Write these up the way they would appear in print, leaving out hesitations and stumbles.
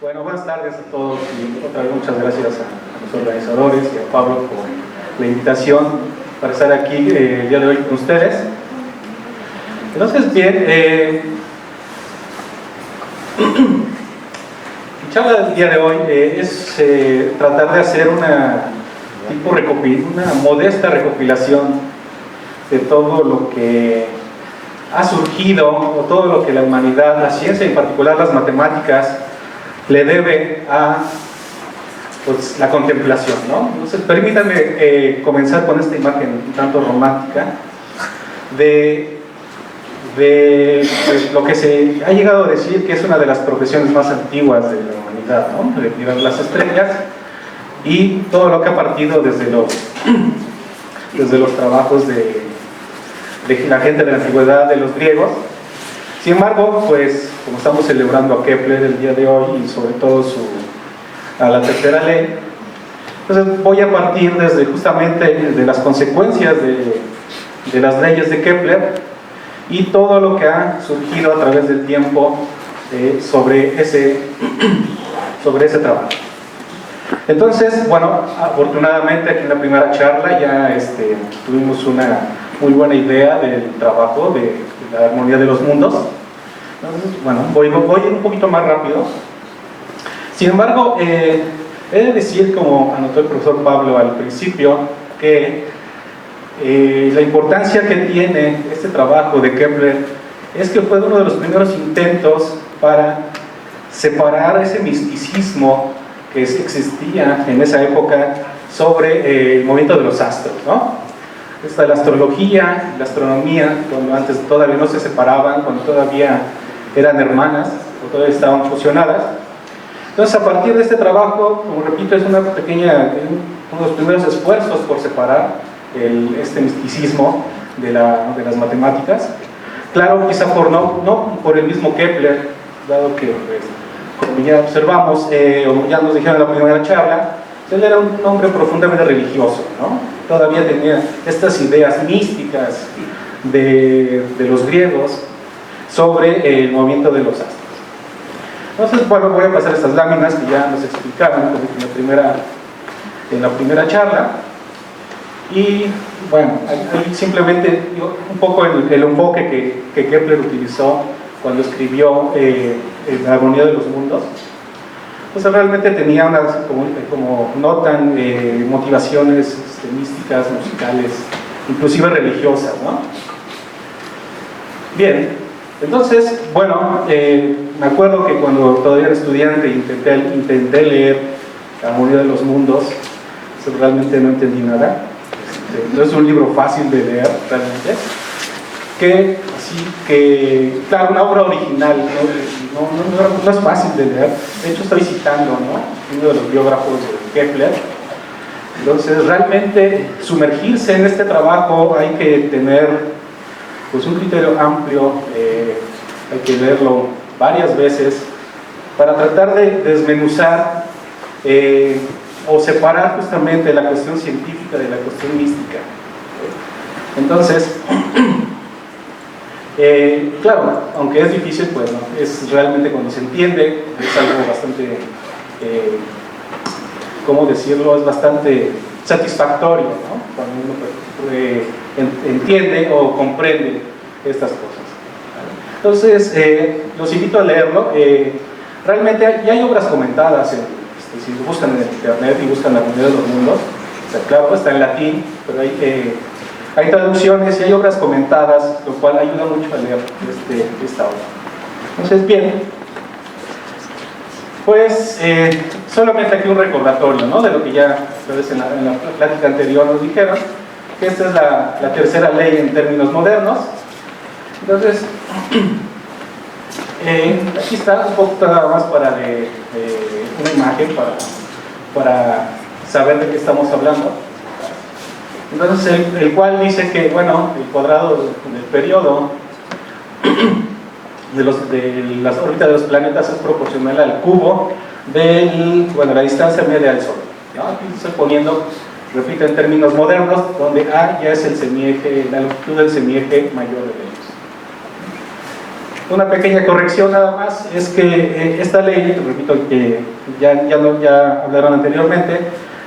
Bueno, buenas tardes a todos y otra vez muchas gracias a los organizadores y a Pablo por la invitación para estar aquí el día de hoy con ustedes. Entonces, bien, mi charla del día de hoy es tratar de hacer una modesta recopilación de todo lo que ha surgido o todo lo que la humanidad, la ciencia y en particular las matemáticas le debe a pues, la contemplación, ¿no? Entonces permítanme comenzar con esta imagen un tanto romántica de pues, lo que se ha llegado a decir que es una de las profesiones más antiguas de la humanidad, ¿no? De mirar las estrellas y todo lo que ha partido desde los trabajos de la gente de la antigüedad, de los griegos. Sin embargo, pues como estamos celebrando a Kepler el día de hoy y sobre todo a la tercera ley, entonces voy a partir desde justamente de las consecuencias de las leyes de Kepler y todo lo que ha surgido a través del tiempo sobre ese trabajo. Entonces, bueno, afortunadamente aquí en la primera charla ya tuvimos una muy buena idea del trabajo de la armonía de los mundos. Entonces, bueno, voy un poquito más rápido. Sin embargo, he de decir, como anotó el profesor Pablo al principio, que la importancia que tiene este trabajo de Kepler es que fue uno de los primeros intentos para separar ese misticismo que existía en esa época sobre el movimiento de los astros, ¿no? La astrología, la astronomía, cuando antes todavía no se separaban, cuando todavía eran hermanas o todavía estaban fusionadas. Entonces, a partir de este trabajo, como repito, es uno de los primeros esfuerzos por separar este misticismo de las matemáticas. Claro, quizá no por el mismo Kepler, dado que, pues, como ya observamos, o ya nos dijeron en la primera charla, él era un hombre profundamente religioso, ¿no? Todavía tenía estas ideas místicas de los griegos sobre el movimiento de los astros. Entonces, bueno, voy a pasar estas láminas que ya nos explicaron en la primera charla. Y bueno, ahí simplemente un poco el enfoque que Kepler utilizó cuando escribió La armonía de los mundos. Pues realmente tenía unas, como notan, motivaciones místicas, musicales, inclusive religiosas, ¿no? Bien, entonces, bueno, me acuerdo que cuando todavía era estudiante intenté leer La armonía de los mundos, realmente no entendí nada. No es un libro fácil de leer, realmente. Claro, una obra original, no es fácil de leer. De hecho, estoy citando, ¿no?, uno de los biógrafos de Kepler. Entonces, realmente, sumergirse en este trabajo hay que tener pues, un criterio amplio, hay que leerlo varias veces para tratar de desmenuzar o separar justamente la cuestión científica de la cuestión mística. Entonces, claro, aunque es difícil, pues no, es realmente cuando se entiende, es algo bastante, ¿cómo decirlo?, es bastante satisfactorio, ¿no?, cuando uno entiende o comprende estas cosas. Entonces, los invito a leerlo. Realmente ya hay obras comentadas, si lo buscan en internet y buscan La armonía de los mundos, o sea, claro, está en latín, pero hay traducciones y hay obras comentadas, lo cual ayuda mucho a leer esta obra. Entonces, bien, pues solamente aquí un recordatorio, ¿no?, de lo que ya ustedes en la plática anterior nos dijeron, que esta es la tercera ley en términos modernos. Entonces, aquí está un poco nada más para una imagen para saber de qué estamos hablando. Entonces, el cual dice que, bueno, el cuadrado del periodo de las órbitas de los planetas es proporcional al cubo de la distancia media al Sol, ¿no? Aquí estoy poniendo, repito, en términos modernos, donde A ya es el semieje, la longitud del semieje mayor de Venus. Una pequeña corrección nada más, es que esta ley, repito que ya hablaron anteriormente,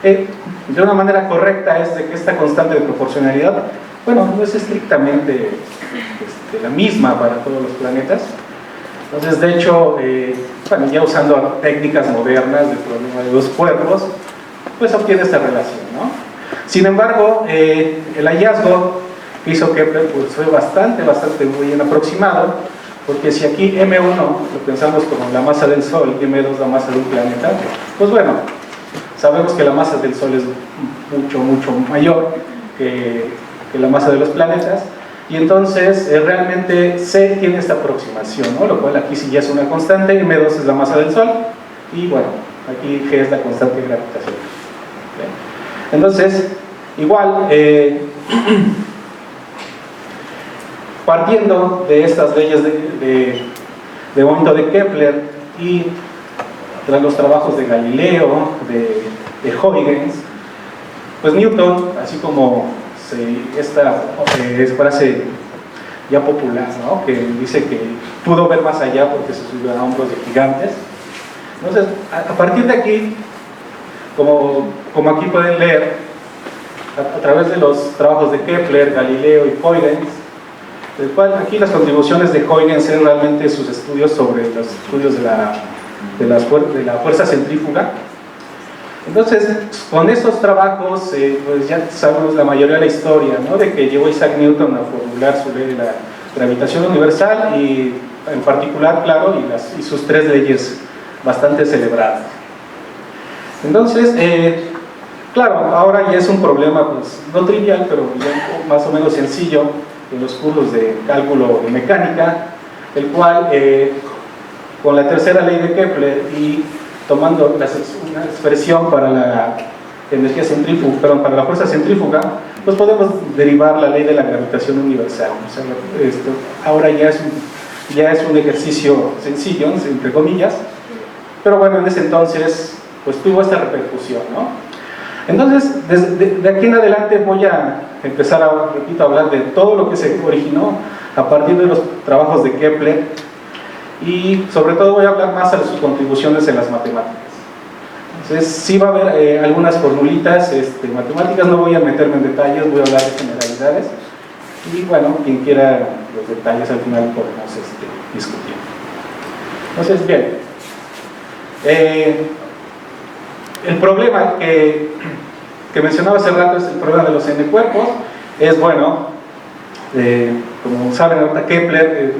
de una manera correcta es de que esta constante de proporcionalidad, bueno, no es estrictamente la misma para todos los planetas. Entonces, de hecho, bueno, ya usando técnicas modernas del problema de los cuerpos, pues obtiene esta relación, ¿no? Sin embargo, el hallazgo que hizo Kepler pues, fue bastante muy bien aproximado, porque si aquí M1 lo pensamos como la masa del Sol y M2 la masa de un planeta, pues bueno, sabemos que la masa del Sol es mucho mayor que la masa de los planetas, y entonces realmente C tiene esta aproximación, ¿no? Lo cual aquí sí ya es una constante, M2 es la masa del Sol, y bueno, aquí G es la constante gravitacional. Entonces, igual, partiendo de estas leyes de momento de Kepler y tras los trabajos de Galileo, de Huygens, pues Newton, así como esta frase ya popular, ¿no? Que dice que pudo ver más allá porque se subió a hombros de gigantes. Entonces, a partir de aquí, como aquí pueden leer, a través de los trabajos de Kepler, Galileo y Huygens, del cual aquí las contribuciones de Huygens son realmente sus estudios sobre los estudios de la fuerza centrífuga. Entonces, con estos trabajos, pues ya sabemos la mayoría de la historia, ¿no? De que llevó Isaac Newton a formular su ley de la gravitación universal y, en particular, claro, y sus tres leyes bastante celebradas. Entonces, claro, ahora ya es un problema, pues, no trivial, pero ya más o menos sencillo en los cursos de cálculo de mecánica, el cual, con la tercera ley de Kepler y tomando una expresión para la energía centrífuga, perdón, para la fuerza centrífuga, pues podemos derivar la ley de la gravitación universal. O sea, esto ahora ya es un ejercicio sencillo, entre comillas, pero bueno, en ese entonces pues tuvo esta repercusión, ¿no? Entonces, de aquí en adelante voy a empezar a, repito, a hablar de todo lo que se originó a partir de los trabajos de Kepler, y sobre todo voy a hablar más de sus contribuciones en las matemáticas. Entonces sí va a haber algunas formulitas matemáticas, no voy a meterme en detalles, voy a hablar de generalidades, y bueno, quien quiera los detalles al final podemos discutir. Entonces, bien, el problema que mencionaba hace rato es el problema de los n cuerpos. Es bueno, como saben ahorita, Kepler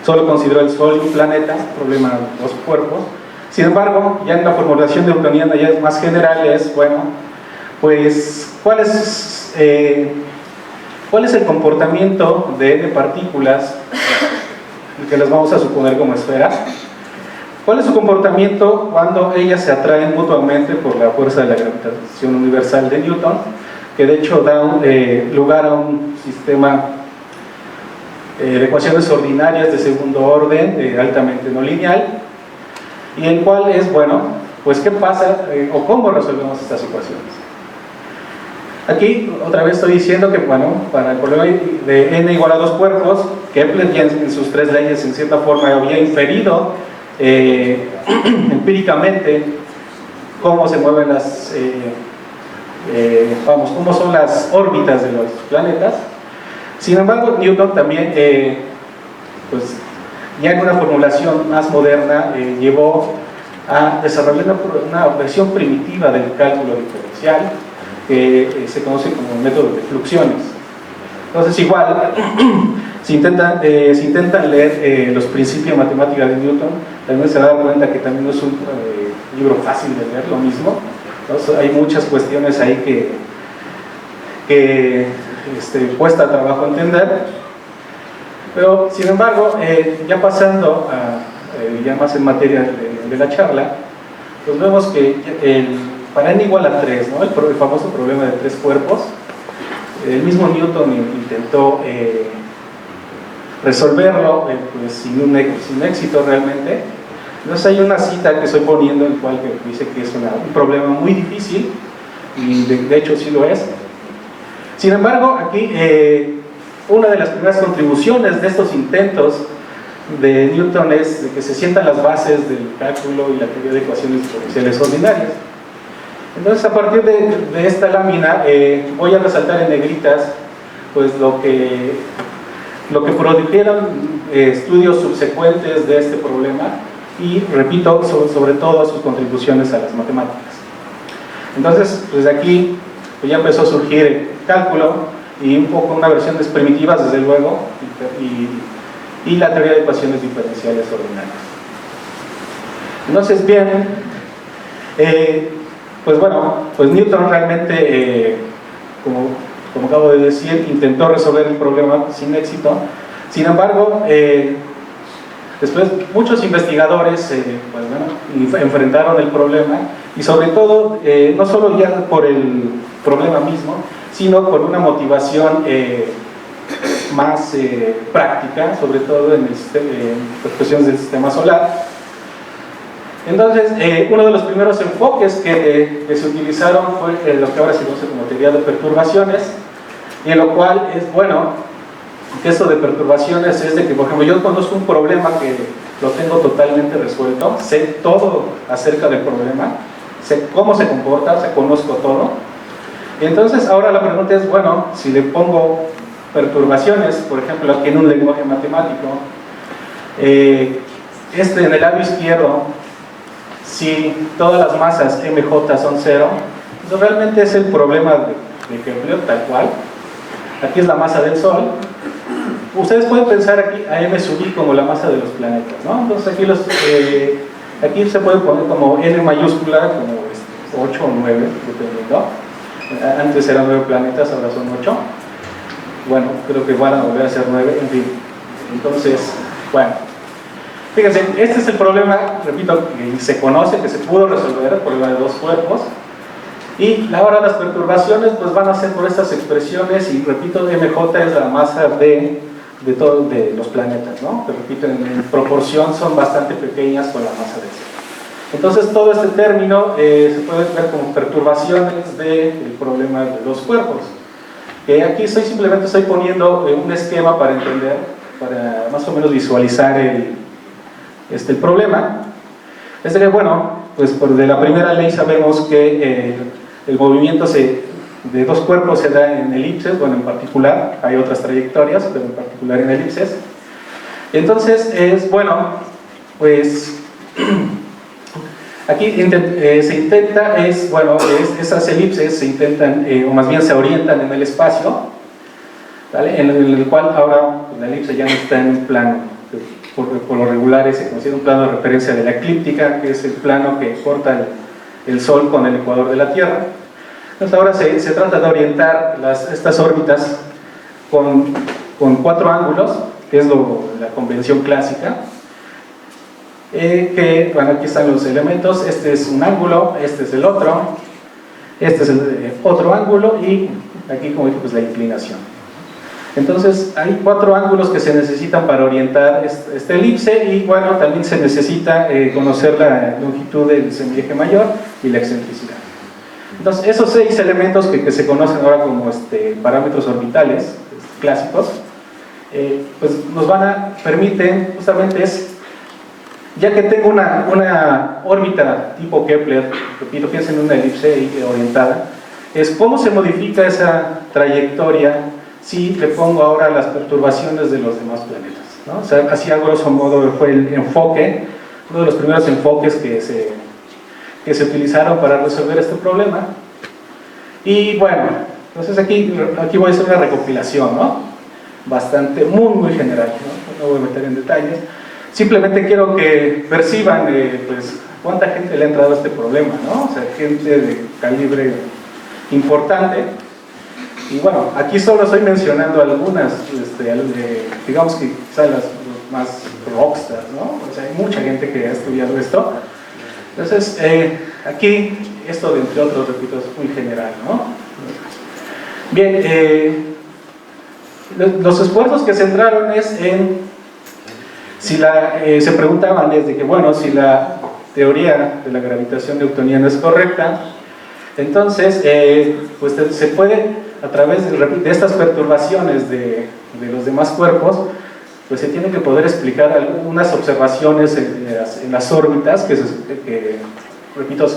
solo consideró el Sol y un planeta, problema de los cuerpos. Sin embargo, ya en la formulación newtoniana ya es más general, es bueno, pues ¿cuál es el comportamiento de n partículas que las vamos a suponer como esferas? ¿Cuál es su comportamiento cuando ellas se atraen mutuamente por la fuerza de la gravitación universal de Newton, que de hecho da lugar a un sistema de ecuaciones ordinarias de segundo orden, altamente no lineal, y el cual es, bueno, pues qué pasa o cómo resolvemos estas ecuaciones? Aquí otra vez estoy diciendo que, bueno, para el problema de n igual a 2 cuerpos, Kepler ya en sus tres leyes en cierta forma había inferido empíricamente cómo se mueven cómo son las órbitas de los planetas. Sin embargo, Newton también, pues ya en una formulación más moderna, llevó a desarrollar una versión primitiva del cálculo diferencial que se conoce como método de fluxiones. Entonces, igual, si intentan leer los principios de matemática de Newton, también se dan cuenta que también no es un libro fácil de leer, lo mismo. Entonces, hay muchas cuestiones ahí que cuesta trabajo entender, pero sin embargo, ya pasando ya más en materia de la charla, pues vemos que para n igual a 3, ¿no? el famoso problema de 3 cuerpos, el mismo Newton intentó resolverlo pues, sin éxito realmente. Entonces hay una cita que estoy poniendo en el cual dice que es un problema muy difícil, y de hecho sí lo es. Sin embargo, aquí una de las primeras contribuciones de estos intentos de Newton es de que se sientan las bases del cálculo y la teoría de ecuaciones diferenciales ordinarias. Entonces, a partir de esta lámina voy a resaltar en negritas pues lo que produjeron estudios subsecuentes de este problema y, repito, sobre todo sus contribuciones a las matemáticas. Entonces, desde aquí pues ya empezó a surgir el cálculo y un poco una versión de primitivas, desde luego, y la teoría de ecuaciones diferenciales ordinarias. Entonces, bien, pues bueno, pues Newton realmente, como acabo de decir, intentó resolver el problema sin éxito. Sin embargo, después muchos investigadores pues bueno, enfrentaron el problema y sobre todo, no solo ya por el problema mismo, sino por una motivación más práctica, sobre todo en cuestiones del sistema solar. Entonces, uno de los primeros enfoques que se utilizaron fue lo que ahora se conoce como teoría de perturbaciones, y en lo cual es bueno que esto de perturbaciones es de que, por ejemplo, yo conozco un problema que lo tengo totalmente resuelto, sé todo acerca del problema, sé cómo se comporta, o sea, conozco todo. Y entonces ahora la pregunta es, bueno, si le pongo perturbaciones, por ejemplo, aquí en un lenguaje matemático, en el lado izquierdo, si todas las masas mj son 0, entonces realmente es el problema de Kepler tal cual. Aquí es la masa del Sol. Ustedes pueden pensar aquí a m sub i como la masa de los planetas, ¿no? Entonces aquí se puede poner como n mayúscula, como 8 o 9, dependiendo. Antes eran 9 planetas, ahora son 8. Bueno, creo que van a volver a ser 9, en fin. Entonces, bueno, fíjense, este es el problema, repito, que se conoce, que se pudo resolver, el problema de dos cuerpos. Y ahora las perturbaciones pues van a ser por estas expresiones, y repito, mj es la masa de los planetas, ¿no? Que repito, en proporción son bastante pequeñas con la masa de Sol. Entonces todo este término se puede ver como perturbaciones del problema de los cuerpos. Aquí simplemente estoy poniendo un esquema para entender, para más o menos visualizar el problema. Es de que, bueno, pues de la primera ley sabemos que el movimiento de dos cuerpos se da en elipses, bueno, en particular, hay otras trayectorias, pero en particular en elipses. Entonces, pues aquí se intenta, esas elipses se intentan, o más bien se orientan en el espacio, ¿vale? En el cual ahora pues, la elipse ya no está en un plano, por lo regular se considera un plano de referencia de la eclíptica, que es el plano que corta el Sol con el ecuador de la Tierra. Entonces ahora se trata de orientar estas órbitas con 4 ángulos, que es la convención clásica. Bueno, aquí están los elementos, este es un ángulo, este es el otro, este es el otro ángulo, y aquí, como dije, pues la inclinación. Entonces hay 4 ángulos que se necesitan para orientar esta elipse, y bueno, también se necesita conocer la longitud del semieje mayor y la excentricidad. Entonces esos 6 elementos que se conocen ahora como parámetros orbitales clásicos, pues nos permiten justamente ya que tengo una órbita tipo Kepler, repito, piensen en una elipse orientada, es cómo se modifica esa trayectoria si le pongo ahora las perturbaciones de los demás planetas, ¿no? O sea, así a grosso modo fue el enfoque, uno de los primeros enfoques que se utilizaron para resolver este problema. Y bueno, entonces aquí voy a hacer una recopilación, ¿no? Bastante, muy general, ¿no? No voy a meter en detalles. Simplemente quiero que perciban pues, cuánta gente le ha entrado a este problema, ¿no? O sea, gente de calibre importante. Y bueno, aquí solo estoy mencionando algunas, digamos que quizás las más rockstars, ¿no? O sea, hay mucha gente que ha estudiado esto. Entonces, aquí, esto de entre otros, repito, es muy general, ¿no? Bien, los esfuerzos que centraron es en se preguntaban desde que, bueno, si la teoría de la gravitación newtoniana es correcta, entonces, pues se puede, a través de estas perturbaciones de los demás cuerpos, pues se tiene que poder explicar algunas observaciones en las órbitas que repito,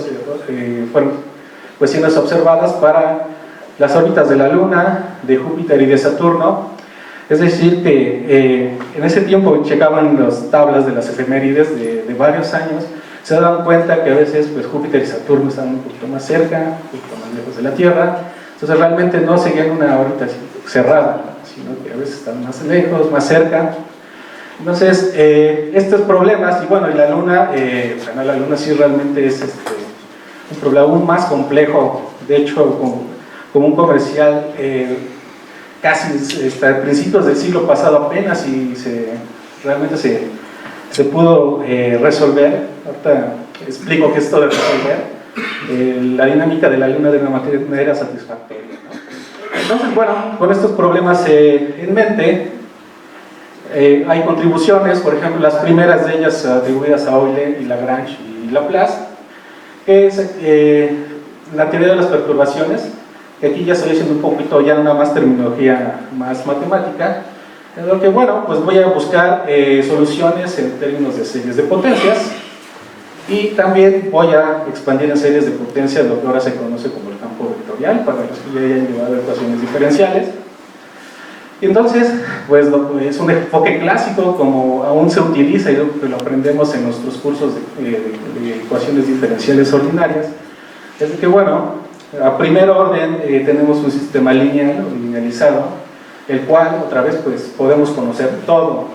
fueron cuestiones observadas para las órbitas de la Luna, de Júpiter y de Saturno. Es decir, que en ese tiempo checaban las tablas de las efemérides de varios años, se daban cuenta que a veces pues, Júpiter y Saturno estaban un poquito más cerca, un poquito más lejos de la Tierra, entonces realmente no seguían una órbita cerrada, sino que a veces estaban más lejos, más cerca. Entonces, estos problemas, y bueno, y la Luna, la Luna sí realmente es un problema aún más complejo. De hecho, como un comercial casi hasta principios del siglo pasado apenas y realmente se pudo resolver. Ahorita explico qué es esto de resolver. La dinámica de la Luna de una manera satisfactoria, ¿no? Entonces, bueno, con estos problemas en mente, hay contribuciones, por ejemplo, las primeras de ellas atribuidas a Euler y Lagrange y Laplace, que es la teoría de las perturbaciones, que aquí ya estoy haciendo un poquito ya una más terminología más matemática, en lo que, bueno, pues voy a buscar soluciones en términos de series de potencias, y también voy a expandir en series de potencia lo que ahora se conoce como el campo vectorial, para los que ya hayan llevado ecuaciones diferenciales. Y entonces, pues es un enfoque clásico, como aún se utiliza y lo aprendemos en nuestros cursos de ecuaciones diferenciales ordinarias. Es que, bueno, a primer orden tenemos un sistema lineal o linealizado, el cual, otra vez, pues podemos conocer todo,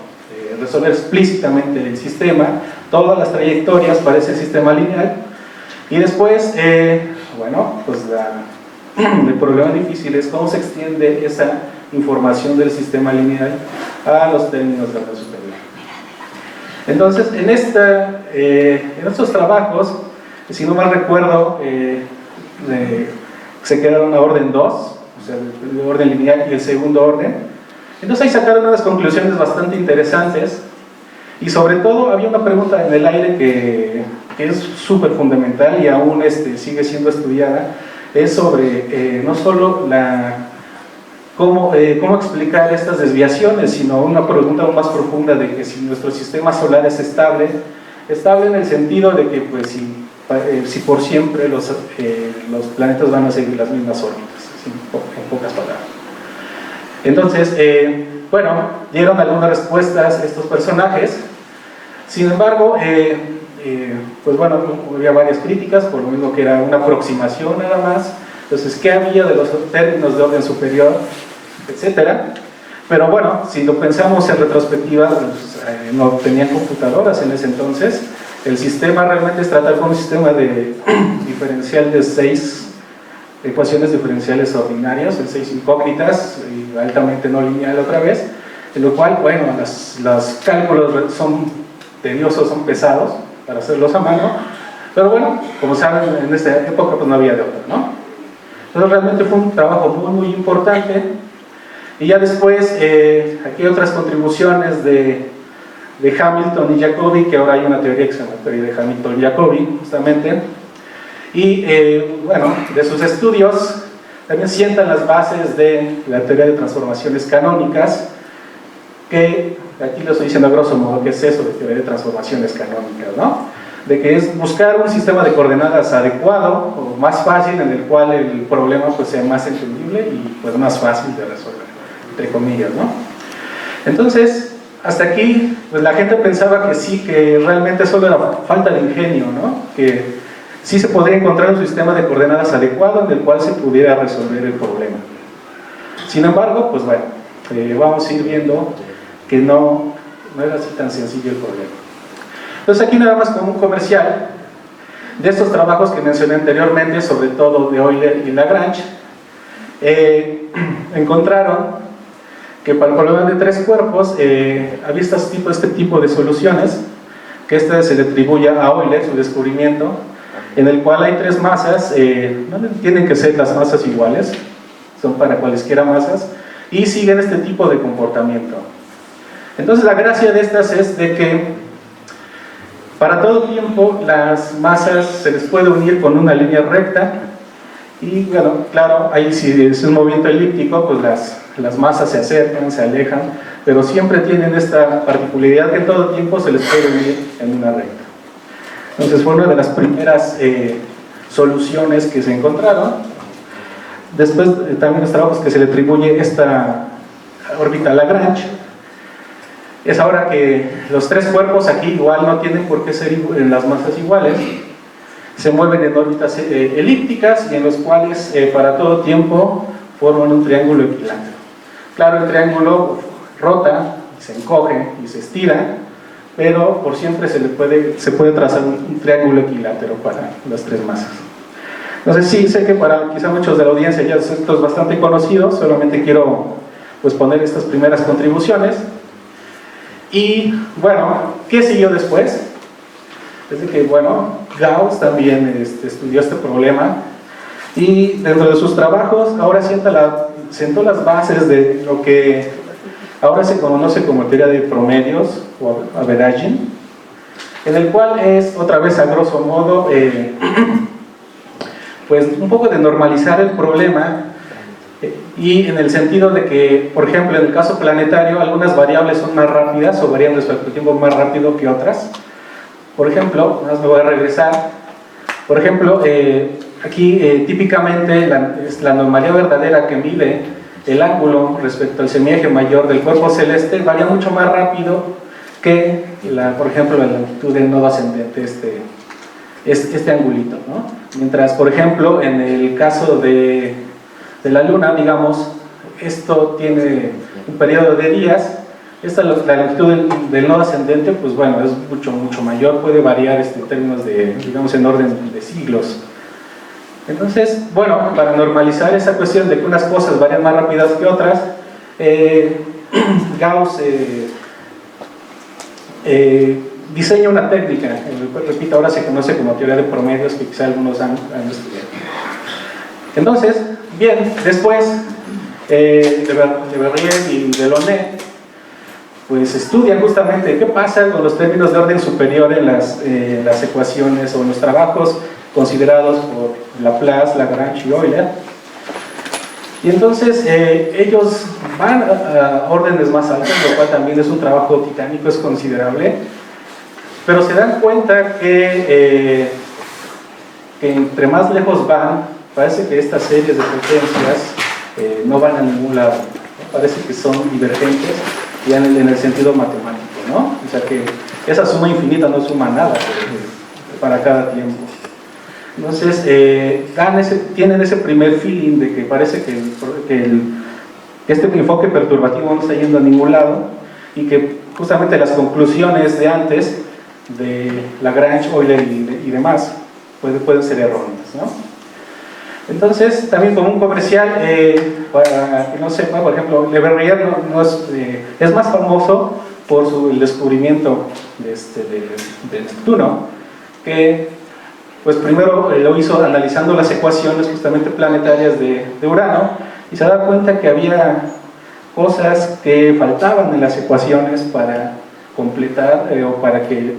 resolver explícitamente el sistema, todas las trayectorias para ese sistema lineal, y después, bueno, pues el problema difícil es cómo se extiende esa información del sistema lineal a los términos de orden superior. Entonces, en estos trabajos, si no mal recuerdo, se quedaron a orden 2, o sea, el orden lineal y el segundo orden. Entonces ahí sacaron unas conclusiones bastante interesantes, y sobre todo había una pregunta en el aire que es súper fundamental y aún sigue siendo estudiada, es sobre no solo cómo explicar estas desviaciones, sino una pregunta aún más profunda de que si nuestro sistema solar es estable en el sentido de que pues si por siempre los planetas van a seguir las mismas órbitas, en pocas palabras. Entonces, bueno, dieron algunas respuestas estos personajes. Sin embargo, pues bueno, había varias críticas, por lo mismo que era una aproximación nada más. Entonces, ¿qué había de los términos de orden superior, etcétera? Pero bueno, si lo pensamos en retrospectiva, pues, no tenían computadoras en ese entonces. El sistema realmente es tratar con un sistema de diferencial de 6 ecuaciones diferenciales ordinarias, en 6 incógnitas, y altamente no lineal otra vez, en lo cual, bueno, los cálculos son tediosos, son pesados para hacerlos a mano, pero bueno, como saben, en esta época pues no había de otra, ¿no? Entonces realmente fue un trabajo muy, muy importante. Y ya después, aquí hay otras contribuciones de Hamilton y Jacobi, que ahora hay una teoría que se llama teoría de Hamilton y Jacobi, justamente. Y bueno, de sus estudios también sientan las bases de la teoría de transformaciones canónicas, que aquí lo estoy diciendo a grosso modo, que es eso de teoría de transformaciones canónicas, ¿no? De que es buscar un sistema de coordenadas adecuado o más fácil, en el cual el problema pues sea más entendible y pues más fácil de resolver, entre comillas, ¿no? Entonces, hasta aquí, pues la gente pensaba que sí, que realmente solo era falta de ingenio, ¿no? Que sí se podría encontrar un sistema de coordenadas adecuado en el cual se pudiera resolver el problema. Sin embargo, pues bueno, vamos a ir viendo que no era así tan sencillo el problema. Entonces aquí nada más como un comercial de estos trabajos que mencioné anteriormente, sobre todo de Euler y Lagrange, encontraron que para el problema de 3 cuerpos había este tipo de soluciones, que se le atribuye a Euler, su descubrimiento, en el cual hay 3 masas, no tienen que ser las masas iguales, son para cualesquiera masas, y siguen este tipo de comportamiento. Entonces la gracia de estas es de que para todo tiempo las masas se les puede unir con una línea recta, Y bueno, claro, ahí si es un movimiento elíptico, pues las masas se acercan, se alejan, pero siempre tienen esta particularidad que en todo tiempo se les puede unir en una recta. Entonces fue una de las primeras soluciones que se encontraron. Después también los trabajos que se le atribuye esta órbita Lagrange. Es ahora que los tres cuerpos aquí igual no tienen por qué ser en las masas iguales, se mueven en órbitas elípticas y en los cuales para todo tiempo forman un triángulo equilátero. Claro, el triángulo rota, se encoge y se estira, pero por siempre se puede trazar un triángulo equilátero para las tres masas. Entonces sí, sé que para quizá muchos de la audiencia ya esto es bastante conocido, solamente quiero pues poner estas primeras contribuciones. Y bueno, ¿qué siguió después? Desde que, bueno, Gauss también estudió este problema y dentro de sus trabajos ahora sentó las bases de lo que ahora se conoce como teoría de promedios o averaging, en el cual es otra vez a grosso modo pues un poco de normalizar el problema y en el sentido de que, por ejemplo, en el caso planetario algunas variables son más rápidas o varían respecto al tiempo más rápido que otras. Por ejemplo, me voy a regresar. Por ejemplo, aquí típicamente la anomalía verdadera que mide el ángulo respecto al semieje mayor del cuerpo celeste varía mucho más rápido que, por ejemplo, la longitud del nodo ascendente, este angulito, ¿no? Mientras, por ejemplo, en el caso de la Luna, digamos, esto tiene un periodo de días. La longitud del nodo ascendente, pues bueno, es mucho mayor, puede variar en términos de, digamos, en orden de siglos. Entonces, bueno, para normalizar esa cuestión de que unas cosas varían más rápidas que otras, Gauss diseña una técnica, repito, ahora se conoce como teoría de promedios, que quizá algunos han estudiado. Entonces, bien, después de Berrier y Delaunay, pues estudian justamente qué pasa con los términos de orden superior en las ecuaciones o en los trabajos considerados por Laplace, Lagrange y Euler. Y entonces ellos van a órdenes más altas, lo cual también es un trabajo titánico, es considerable, pero se dan cuenta que entre más lejos van, parece que estas series de potencias no van a ningún lado, ¿no? Parece que son divergentes ya en el sentido matemático, ¿no? O sea que esa suma infinita no suma nada para cada tiempo. Entonces, tienen ese primer feeling de que parece que este enfoque perturbativo no está yendo a ningún lado y que justamente las conclusiones de antes, de Lagrange, Euler y demás, pueden ser erróneas, ¿no? Entonces, también como un comercial, para que no sepa, por ejemplo, Le Verrier es más famoso por el descubrimiento de Neptuno, que pues primero lo hizo analizando las ecuaciones justamente planetarias de Urano y se da cuenta que había cosas que faltaban en las ecuaciones para completar o para que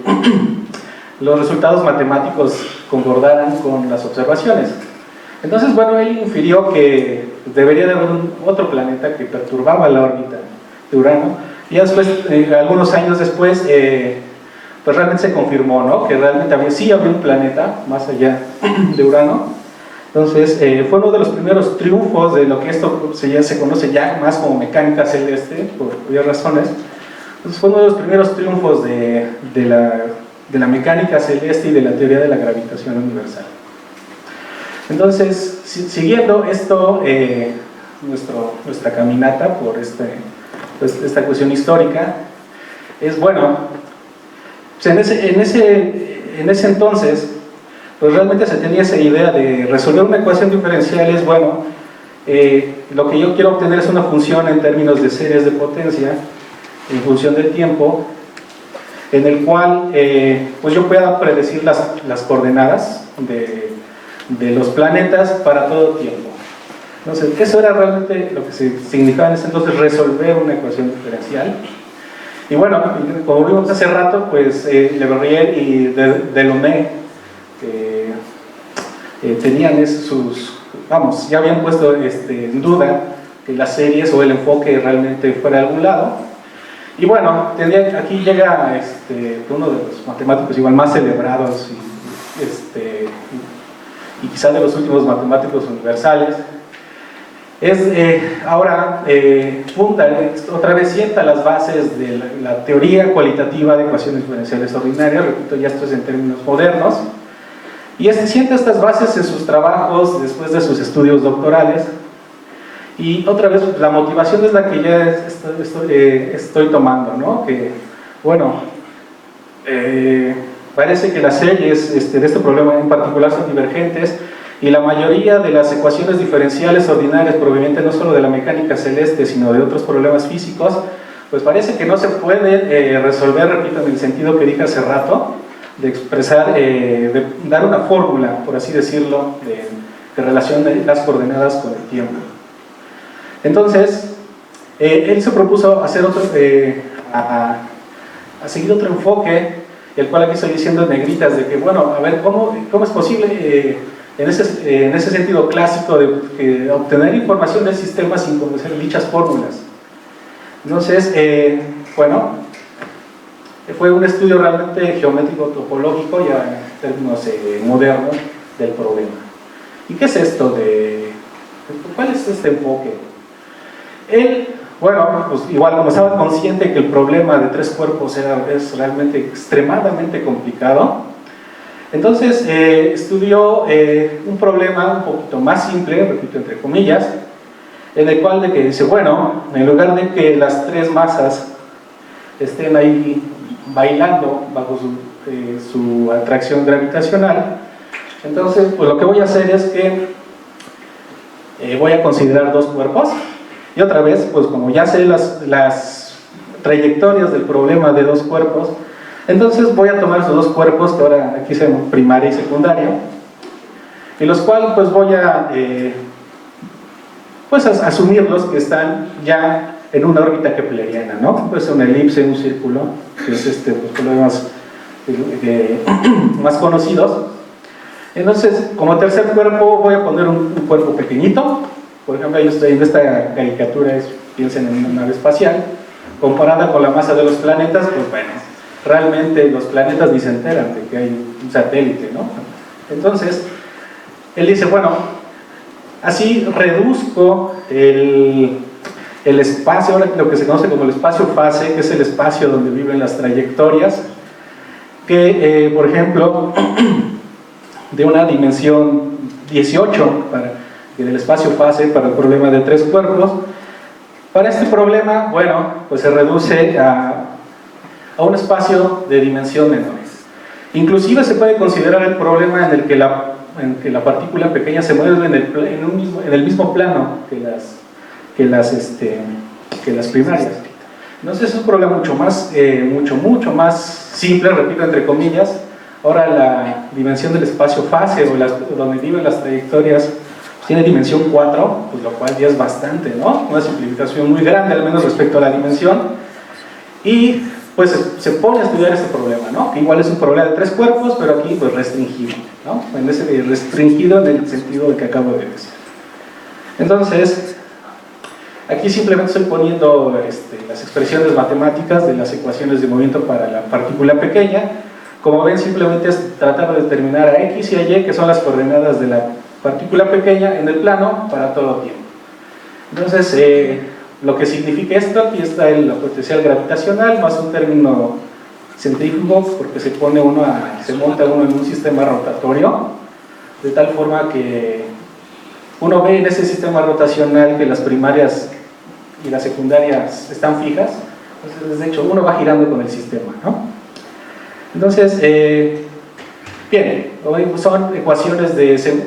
los resultados matemáticos concordaran con las observaciones. Entonces, bueno, él infirió que debería de haber otro planeta que perturbaba la órbita de Urano y después, algunos años después, pues realmente se confirmó, ¿no? Que realmente sí había un planeta más allá de Urano. Entonces fue uno de los primeros triunfos de lo que esto se conoce ya más como mecánica celeste, por varias razones. Entonces fue uno de los primeros triunfos de la mecánica celeste y de la teoría de la gravitación universal. Entonces, siguiendo esto, nuestra caminata por esta cuestión histórica, es bueno, en ese entonces, pues realmente se tenía esa idea de resolver una ecuación diferencial. Es bueno, lo que yo quiero obtener es una función en términos de series de potencia en función del tiempo, en el cual pues yo pueda predecir las coordenadas de los planetas para todo tiempo. Entonces, eso era realmente lo que significaba en ese entonces resolver una ecuación diferencial. Y bueno, como vimos hace rato, pues Le Verrier y Delaunay tenían vamos, ya habían puesto en duda que las series o el enfoque realmente fuera de algún lado. Y bueno, aquí llega uno de los matemáticos igual más celebrados y quizás de los últimos matemáticos universales. Ahora funda, otra vez sienta las bases de la teoría cualitativa de ecuaciones diferenciales ordinarias, repito, ya esto es en términos modernos, y sienta estas bases en sus trabajos después de sus estudios doctorales. Y otra vez la motivación es la que ya estoy tomando, ¿no? Que, bueno, parece que las series de este problema en particular son divergentes y la mayoría de las ecuaciones diferenciales ordinarias provenientes no solo de la mecánica celeste, sino de otros problemas físicos, pues parece que no se puede resolver, repito, en el sentido que dije hace rato, de expresar, de dar una fórmula, por así decirlo, que relacione las coordenadas con el tiempo. Entonces, él se propuso hacer a seguir otro enfoque, el cual aquí estoy diciendo en negritas, de que, bueno, a ver, ¿cómo es posible en ese sentido clásico de obtener información del sistema sin conocer dichas fórmulas? Entonces, bueno, fue un estudio realmente geométrico topológico, ya en términos modernos, del problema. ¿Y qué es esto cuál es este enfoque? Él, bueno, pues igual como estaba consciente que el problema de tres cuerpos es realmente extremadamente complicado, entonces estudió un problema un poquito más simple, repito entre comillas, en el cual dice, bueno, en lugar de que las tres masas estén ahí bailando bajo su atracción gravitacional, entonces pues lo que voy a hacer es que voy a considerar dos cuerpos. Y otra vez, pues como ya sé las trayectorias del problema de dos cuerpos, entonces voy a tomar esos dos cuerpos, que ahora aquí se llaman primaria y secundaria, y los cuales pues voy a asumirlos que están ya en una órbita kepleriana, ¿no? Puede ser una elipse, un círculo, que es los problemas más conocidos. Entonces, como tercer cuerpo voy a poner un cuerpo pequeñito. Por ejemplo, yo estoy en esta caricatura, piensen en una nave espacial, comparada con la masa de los planetas, pues bueno, realmente los planetas ni se enteran de que hay un satélite, ¿no? Entonces, él dice, bueno, así reduzco el espacio, ahora lo que se conoce como el espacio fase, que es el espacio donde viven las trayectorias, que, por ejemplo, de una dimensión 18, del espacio fase para el problema de tres cuerpos. Para este problema, bueno, pues se reduce a un espacio de dimensión menores. Inclusive se puede considerar el problema en el que la partícula pequeña se mueve en el mismo plano que las primarias. Entonces es un problema mucho más simple, repito entre comillas. Ahora la dimensión del espacio fase o donde viven las trayectorias tiene dimensión 4, pues lo cual ya es bastante, ¿no? Una simplificación muy grande, al menos respecto a la dimensión. Y pues se pone a estudiar este problema, ¿no? Que igual es un problema de tres cuerpos, pero aquí pues restringido, ¿no? Restringido en el sentido de que acabo de decir. Entonces, aquí simplemente estoy poniendo las expresiones matemáticas de las ecuaciones de movimiento para la partícula pequeña. Como ven, simplemente es tratar de determinar a X y a Y, que son las coordenadas de la partícula pequeña en el plano para todo tiempo. Entonces, lo que significa esto, aquí está la potencial gravitacional más un término centrífugo, porque se monta uno en un sistema rotatorio, de tal forma que uno ve en ese sistema rotacional que las primarias y las secundarias están fijas. Entonces, de hecho, uno va girando con el sistema, ¿no? Entonces, bien, son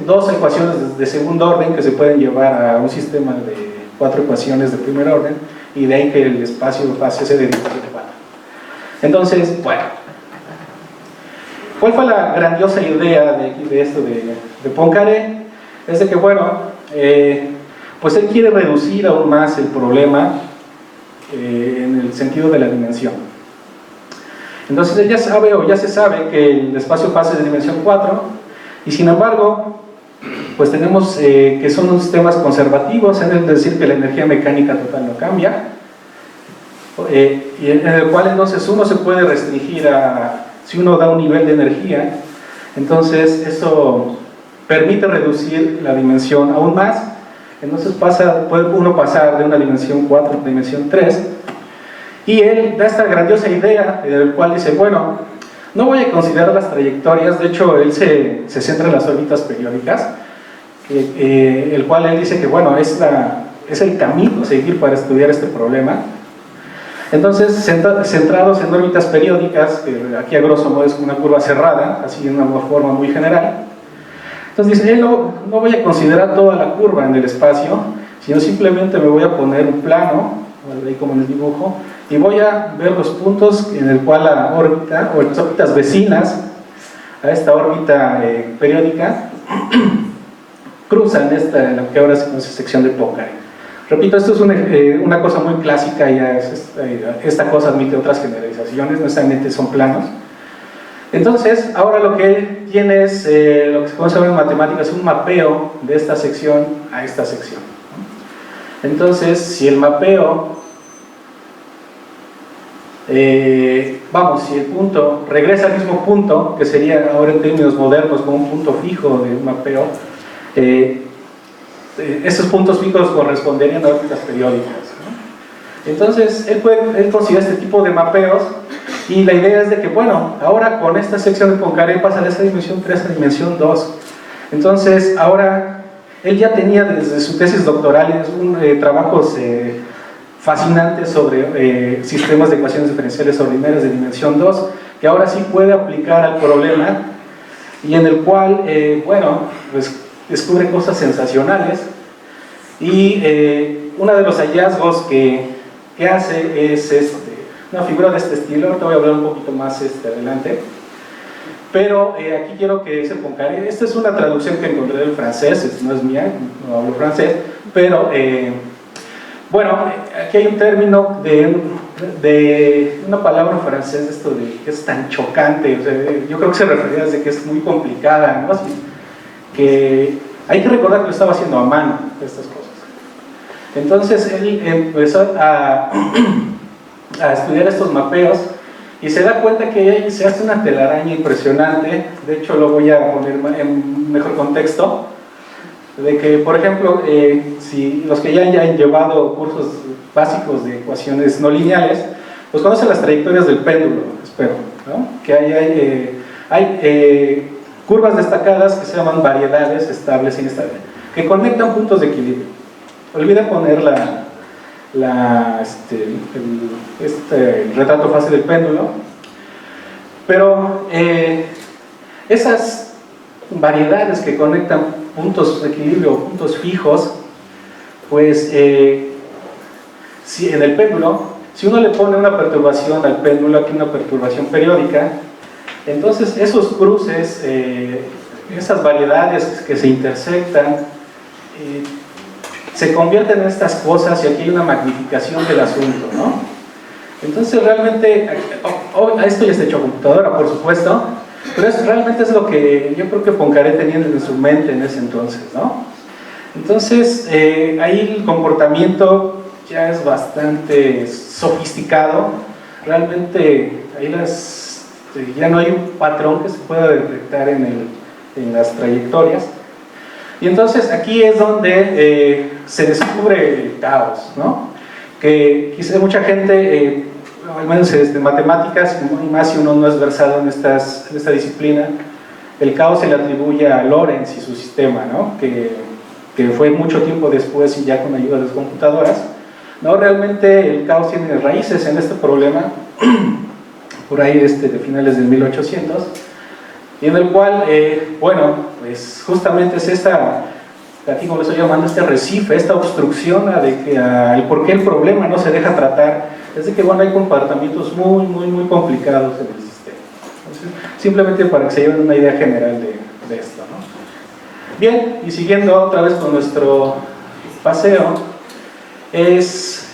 dos ecuaciones de segundo orden que se pueden llevar a un sistema de 4 ecuaciones de primer orden, y de ahí que el espacio fase se dedica a 4. Entonces, bueno, ¿cuál fue la grandiosa idea de esto de Poincaré? Es de que, bueno, pues él quiere reducir aún más el problema en el sentido de la dimensión. Entonces él ya sabe, o ya se sabe, que el espacio fase es de dimensión 4, y sin embargo, pues tenemos que son unos sistemas conservativos, es decir, que la energía mecánica total no cambia, y en el cual entonces uno se puede restringir a, si uno da un nivel de energía, entonces eso permite reducir la dimensión aún más, entonces puede uno pasar de una dimensión 4 a una dimensión 3, y él da esta grandiosa idea, en el cual dice, bueno, no voy a considerar las trayectorias, de hecho él se centra en las órbitas periódicas, el cual él dice que bueno, es el camino a seguir para estudiar este problema. Entonces, centrados en órbitas periódicas, que aquí a grosso modo es una curva cerrada, así en una forma muy general, entonces dice, no voy a considerar toda la curva en el espacio, sino simplemente me voy a poner un plano, ahí como en el dibujo, y voy a ver los puntos en el cual la órbita, o las órbitas vecinas a esta órbita periódica, cruzan la que ahora se conoce sección de Poincare. Repito, esto es una cosa muy clásica, ya esta cosa admite otras generalizaciones, no necesariamente son planos. Entonces, ahora lo que él tiene es lo que se conoce en matemáticas, un mapeo de esta sección a esta sección. Entonces, si el mapeo, si el punto regresa al mismo punto, que sería ahora en términos modernos como un punto fijo de un mapeo, estos puntos fijos corresponderían a órbitas periódicas, ¿no? Entonces, él considera este tipo de mapeos y la idea es de que, bueno, ahora con esta sección de Poincare pasa de esa dimensión 3 a dimensión 2. Entonces, ahora, él ya tenía desde su tesis doctoral trabajos fascinantes sobre sistemas de ecuaciones diferenciales ordinarias de dimensión 2, que ahora sí puede aplicar al problema y en el cual, pues descubre cosas sensacionales y uno de los hallazgos que hace es una figura de este estilo. Ahorita voy a hablar un poquito más adelante, pero aquí quiero que se Poincare. Esta es una traducción que encontré del francés, no es mía, no hablo francés, pero aquí hay un término de una palabra en francés, que es tan chocante, o sea, yo creo que se refería a que es muy complicada, ¿no? Que hay que recordar que lo estaba haciendo a mano, estas cosas. Entonces él empezó a estudiar estos mapeos y se da cuenta que se hace una telaraña impresionante. De hecho, lo voy a poner en mejor contexto, de que, por ejemplo, si los que ya hayan llevado cursos básicos de ecuaciones no lineales, pues conocen las trayectorias del péndulo, espero, ¿no? Que hay curvas destacadas que se llaman variedades estables e inestables, que conectan puntos de equilibrio. Olvida poner el retrato fase del péndulo, pero esas variedades que conectan puntos de equilibrio, puntos fijos, pues si en el péndulo, si uno le pone una perturbación al péndulo, aquí una perturbación periódica, entonces esos cruces, esas variedades que se intersectan, se convierten en estas cosas y aquí hay una magnificación del asunto, ¿no? Entonces realmente, esto ya está hecho a computadora, por supuesto, pero realmente es lo que yo creo que Poincare tenía en su mente en ese entonces, ¿no? Entonces, ahí el comportamiento ya es bastante sofisticado, realmente ahí ya no hay un patrón que se pueda detectar en las trayectorias. Y entonces aquí es donde se descubre el caos, ¿no? Que quizá mucha gente, al menos de matemáticas, y más si uno no es versado en esta disciplina, el caos se le atribuye a Lorentz y su sistema, ¿no? Que fue mucho tiempo después y ya con ayuda de las computadoras. No, realmente el caos tiene raíces en este problema, por ahí de finales del 1800, y en el cual, pues justamente es aquí como lo estoy llamando, este arrecife, esta obstrucción el por qué el problema no se deja tratar, es de que hay comportamientos muy, muy, muy complicados en el sistema. Entonces, simplemente para que se lleven una idea general de esto, ¿no? Bien, y siguiendo otra vez con nuestro paseo, es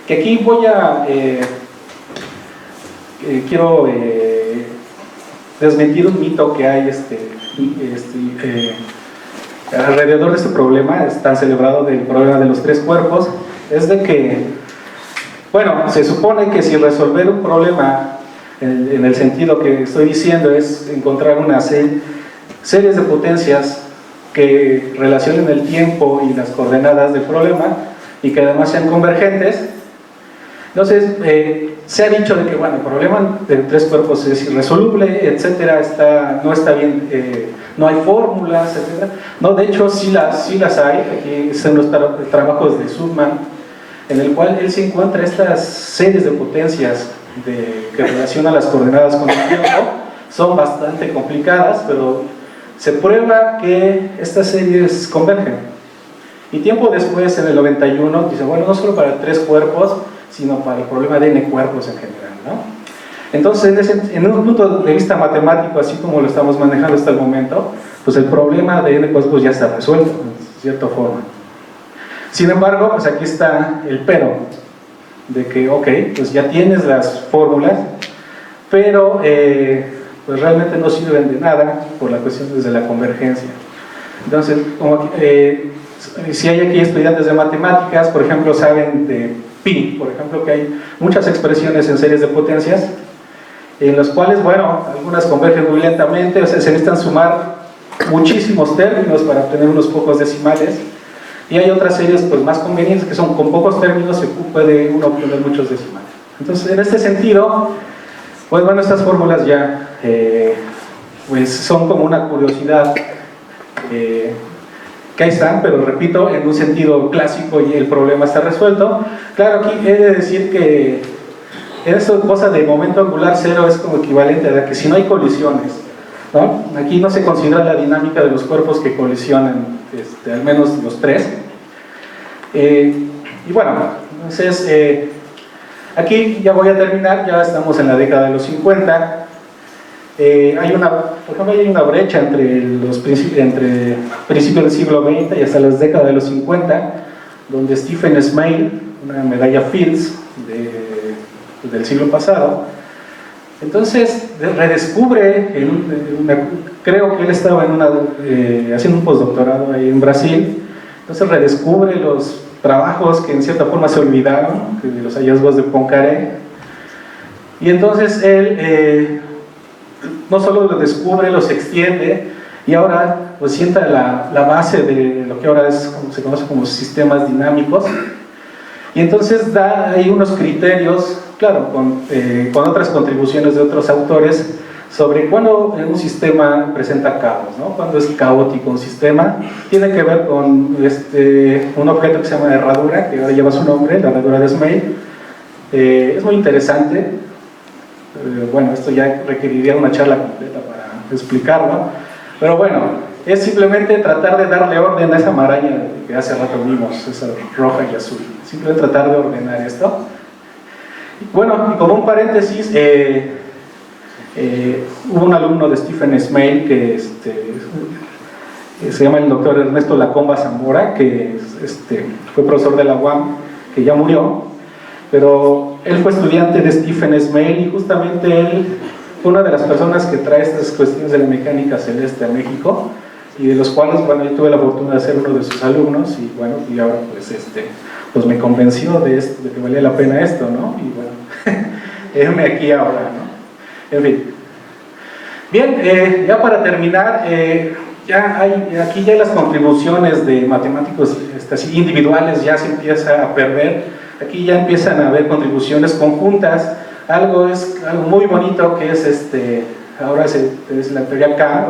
que aquí quiero alrededor de este problema, es tan celebrado del problema de los tres cuerpos, es de que, bueno, se supone que si resolver un problema en el sentido que estoy diciendo es encontrar una series de potencias que relacionen el tiempo y las coordenadas del problema y que además sean convergentes. Entonces, se ha dicho de que, bueno, el problema de tres cuerpos es irresoluble, etcétera, no está bien, no hay fórmulas, etcétera. No, de hecho, sí las hay. Aquí están los trabajos de Subman, en el cual él se encuentra estas series de potencias que relacionan las coordenadas con el tiempo. Son bastante complicadas, pero se prueba que estas series convergen. Y tiempo después, en el 91, dice, bueno, no solo para tres cuerpos, sino para el problema de n cuerpos en general, ¿no? Entonces, en un punto de vista matemático, así como lo estamos manejando hasta el momento, pues el problema de n cuerpos ya está resuelto, de cierta forma. Sin embargo, pues aquí está el pero, de que, ok, pues ya tienes las fórmulas, pero pues realmente no sirven de nada por la cuestión desde la convergencia. Entonces, si hay aquí estudiantes de matemáticas, por ejemplo, saben de pi, por ejemplo, que hay muchas expresiones en series de potencias, en las cuales, bueno, algunas convergen muy lentamente, o sea, se necesitan sumar muchísimos términos para obtener unos pocos decimales, y hay otras series pues más convenientes que son con pocos términos se puede uno obtener muchos decimales. Entonces, en este sentido, pues bueno, estas fórmulas ya pues son como una curiosidad que ahí están, pero repito, en un sentido clásico y el problema está resuelto. Claro, aquí he de decir que esta cosa de momento angular cero es como equivalente a que si no hay colisiones, ¿no? Aquí no se considera la dinámica de los cuerpos que colisionan, al menos los tres. Y bueno, entonces aquí ya voy a terminar, ya estamos en la década de los 50. Por ejemplo, hay una brecha entre principios del siglo XX y hasta las décadas de los 50, donde Stephen Smale, una medalla Fields del siglo pasado, entonces redescubre, creo que él estaba haciendo un postdoctorado ahí en Brasil, entonces redescubre los trabajos que en cierta forma se olvidaron, de los hallazgos de Poincaré, y entonces él no solo los descubre, los extiende y ahora pues sienta la base de lo que ahora se conoce como sistemas dinámicos, y entonces da ahí unos criterios, claro, con otras contribuciones de otros autores sobre cuándo un sistema presenta caos, ¿no? Cuando es caótico un sistema. Tiene que ver con un objeto que se llama herradura, que ahora lleva su nombre, la herradura de Smale. Es muy interesante. Bueno, esto ya requeriría una charla completa para explicarlo, pero bueno, es simplemente tratar de darle orden a esa maraña que hace rato vimos, esa roja y azul, simplemente tratar de ordenar esto. Bueno, y como un paréntesis, hubo un alumno de Stephen Smale que se llama el doctor Ernesto Lacomba Zamora, que fue profesor de la UAM, que ya murió, pero él fue estudiante de Stephen Smale y justamente él fue una de las personas que trae estas cuestiones de la mecánica celeste a México, y de los cuales, bueno, yo tuve la fortuna de ser uno de sus alumnos, y bueno, y ahora pues me convenció de que valía la pena esto, ¿no? Y bueno, heme aquí ahora, ¿no? En fin. Bien, ya para terminar, aquí ya las contribuciones de matemáticos así individuales ya se empieza a perder. Aquí ya empiezan a haber contribuciones conjuntas. Algo muy bonito que es ahora es la teoría K,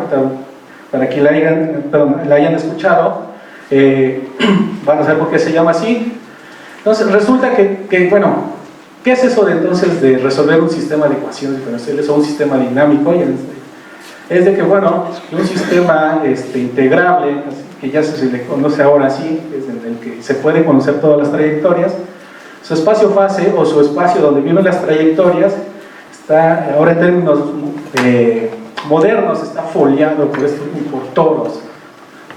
para que la hayan escuchado, van a saber por qué se llama así. Entonces resulta que bueno, ¿qué es eso de resolver un sistema de ecuaciones diferenciales o un sistema dinámico? Es de que, bueno, un sistema integrable, que ya se le conoce ahora así, es en el que se puede conocer todas las trayectorias. Su espacio fase o su espacio donde viven las trayectorias está, ahora en términos modernos, está foliado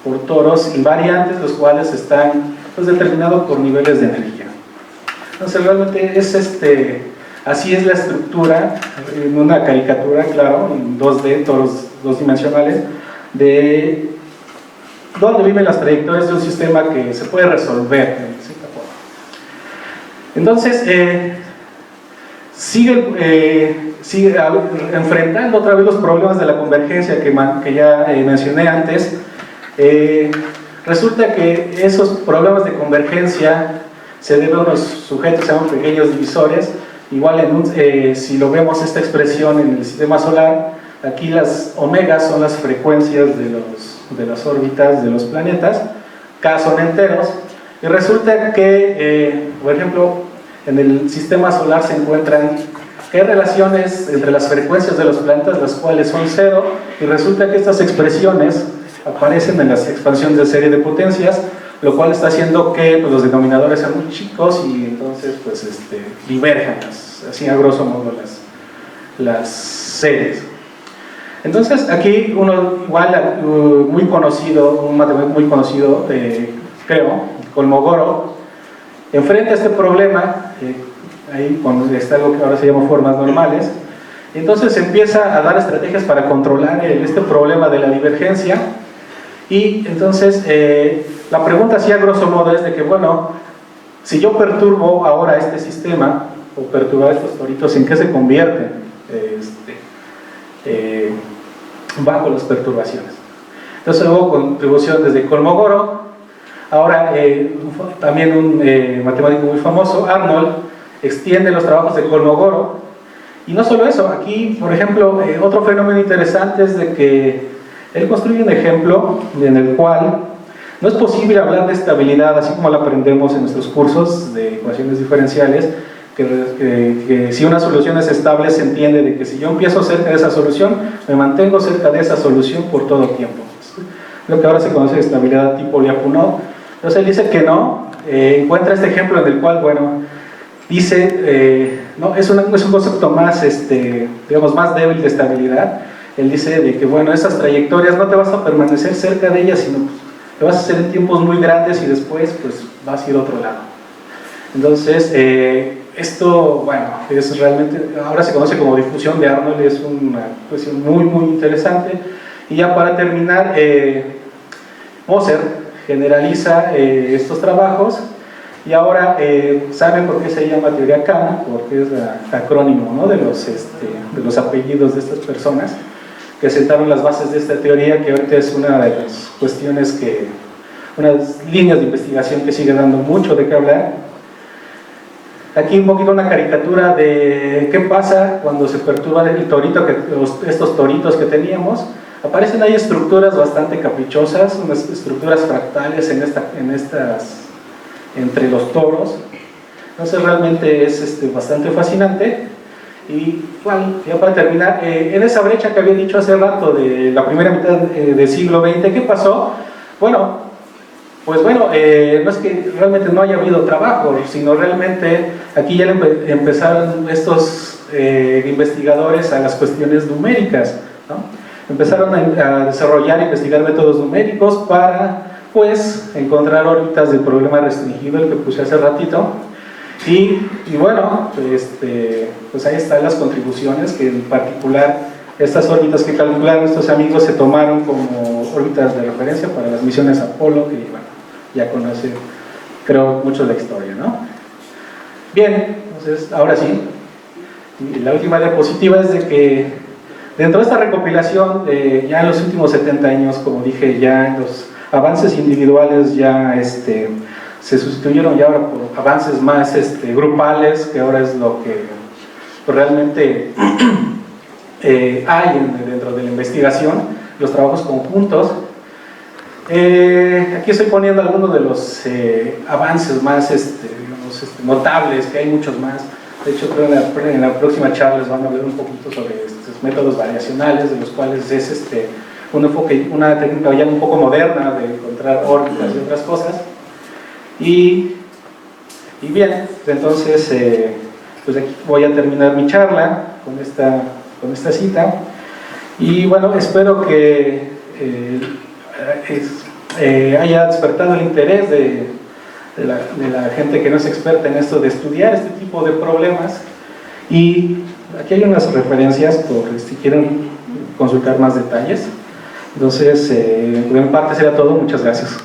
por toros invariantes, los cuales están pues, determinados por niveles de energía. Entonces realmente es así es la estructura, en una caricatura, claro, en 2D, toros dos dimensionales, de dónde viven las trayectorias de un sistema que se puede resolver de cierta forma. Entonces, sigue enfrentando otra vez los problemas de la convergencia que ya mencioné antes. Resulta que esos problemas de convergencia se deben a unos sujetos que se llaman pequeños divisores. Igual si lo vemos esta expresión en el sistema solar, aquí las omegas son las frecuencias de las órbitas de los planetas, K son enteros, y resulta que, por ejemplo, en el sistema solar se encuentran que hay relaciones entre las frecuencias de los planetas, las cuales son cero, y resulta que estas expresiones aparecen en las expansiones de serie de potencias, lo cual está haciendo que pues, los denominadores sean muy chicos y entonces pues, diverjan, así a grosso modo, las series. Entonces aquí uno igual muy conocido, un matemático muy conocido, creo, Kolmogorov, enfrenta este problema, ahí cuando está lo que ahora se llama formas normales, entonces empieza a dar estrategias para controlar este problema de la divergencia. Y entonces la pregunta así a grosso modo es de que, bueno, si yo perturbo ahora este sistema, o perturbar estos toritos, ¿en qué se convierten bajo las perturbaciones? Entonces hubo contribución desde Kolmogorov, ahora también un matemático muy famoso, Arnold, extiende los trabajos de Kolmogorov, y no solo eso, aquí, por ejemplo, otro fenómeno interesante es de que él construye un ejemplo en el cual no es posible hablar de estabilidad así como la aprendemos en nuestros cursos de ecuaciones diferenciales, que si una solución es estable se entiende de que si yo empiezo cerca de esa solución, me mantengo cerca de esa solución por todo tiempo. Lo que ahora se conoce de estabilidad tipo Lyapunov. Entonces él dice que no, encuentra este ejemplo en el cual, bueno, dice, no, es un concepto más, digamos, más débil de estabilidad. Él dice de que, bueno, esas trayectorias no te vas a permanecer cerca de ellas, sino pues, te vas a hacer en tiempos muy grandes y después pues vas a ir a otro lado. Entonces, esto, bueno, es realmente, ahora se conoce como difusión de Arnold, es una cuestión muy, muy interesante. Y ya para terminar, Moser generaliza estos trabajos y ahora, ¿saben por qué se llama teoría K? Porque es el acrónimo, ¿no?, de los apellidos de estas personas que sentaron las bases de esta teoría, que ahorita es una de las cuestiones unas líneas de investigación que sigue dando mucho de qué hablar. Aquí un poquito una caricatura de qué pasa cuando se perturba el torito, estos toritos que teníamos. Aparecen ahí estructuras bastante caprichosas, unas estructuras fractales entre los toros. Entonces realmente es bastante fascinante. Y bueno, ya para terminar, en esa brecha que había dicho hace rato de la primera mitad del siglo XX, ¿qué pasó? Bueno, pues bueno, no es que realmente no haya habido trabajo, sino realmente aquí ya empezaron estos investigadores a las cuestiones numéricas, ¿no? Empezaron a desarrollar e investigar métodos numéricos para, pues, encontrar órbitas del problema restringido, el que puse hace ratito. Y bueno, pues ahí están las contribuciones, que en particular estas órbitas que calcularon estos amigos se tomaron como órbitas de referencia para las misiones Apolo, que bueno, ya conocen, creo, mucho la historia, ¿no? Bien, entonces ahora sí, la última diapositiva es de que dentro de esta recopilación, ya en los últimos 70 años, como dije, ya los avances individuales ya se sustituyeron ya ahora por avances más grupales, que ahora es lo que realmente hay dentro de la investigación, los trabajos conjuntos. Aquí estoy poniendo algunos de los avances más digamos, notables, que hay muchos más. De hecho, creo que en la próxima charla les van a hablar un poquito sobre estos métodos variacionales, de los cuales es un enfoque, una técnica ya un poco moderna de encontrar órbitas y otras cosas. Y bien, entonces pues aquí voy a terminar mi charla con esta cita. Y bueno, espero que haya despertado el interés de la gente que no es experta en esto de estudiar este tipo de problemas. Y aquí hay unas referencias por si quieren consultar más detalles. Entonces, de mi parte sería todo. Muchas gracias.